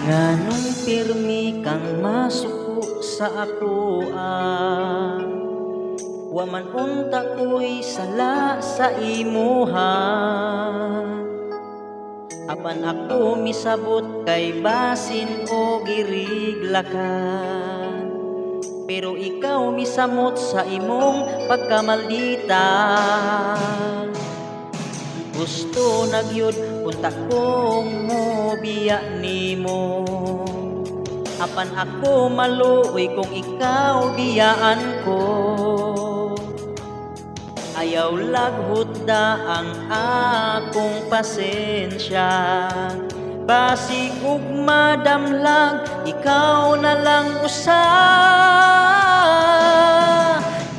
Nganong pirmi kang masuko sa ako wa man unta ko'y sala sa imuha. Apan ako misabot kay basin o giriglakan, pero ikaw misamot sa imong pagkamaldita. Gusto nagyud unta kong mobiya nimo, apan ako maluoy kung ikaw biyaan ko. Ayaw laghudda ang akong pasensya, basig ug madamlag ikaw na lang usa.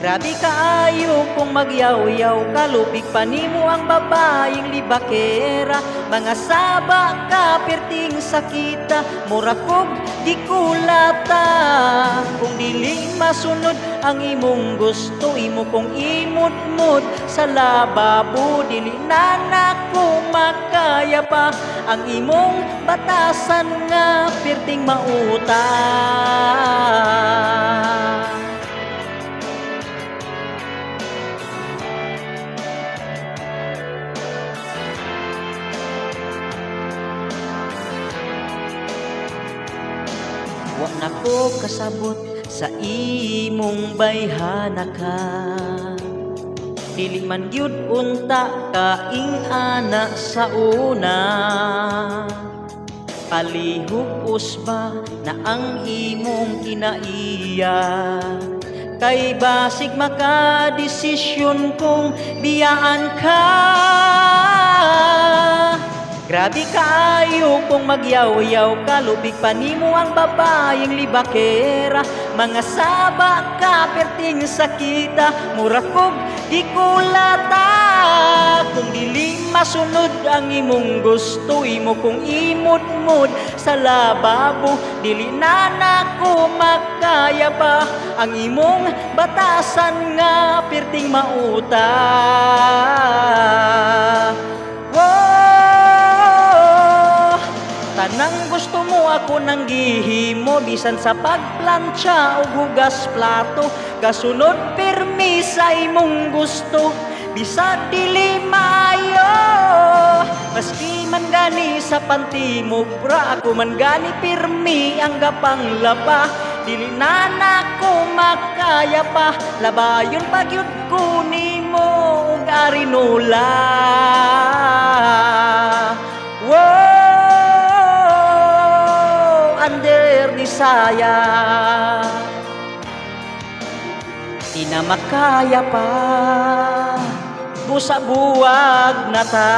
Grabe kaayo kung magyaw-yaw, kalupig pa nimo ang babaeng libakera. Mga saba ka perting sakita, mura kog di kulata. Kung dili masunod ang imong gusto, imo kong imut-mut sa lababo. Dili na nako makaya pa ang imong batasan nga perting mauta. Wa na ko kasabot sa imong bayhana ka, dili man gyud unta kaing ana sa una. Palihog usba na ang imong kinaiya, kay basig makadesisyon kung biyaan ka. Grabe kaayo kung magyaw-yaw, kalubig pa nimo ang babaeng libakera. Mga saba ka perting sakita, mura kog di kulata. Kung dili masunod ang imong gusto, imo kong imut-mut sa lababo. Dili na nako makaya pa ang imong batasan nga perting mauta. Tanang gusto mo ako nang gihimo, bisan sa pagplantsa o hugas plato. Kasunod pirmi sa imong gusto, bisag dili maayo. Maski man gani sa pantimog bra, ako man gani pirmi ang gapang laba. Dili na nako makaya pa, labayon pagyud ko nimo ug arinola. Under Nisaya, di na makaya pa, busa buwag na ta.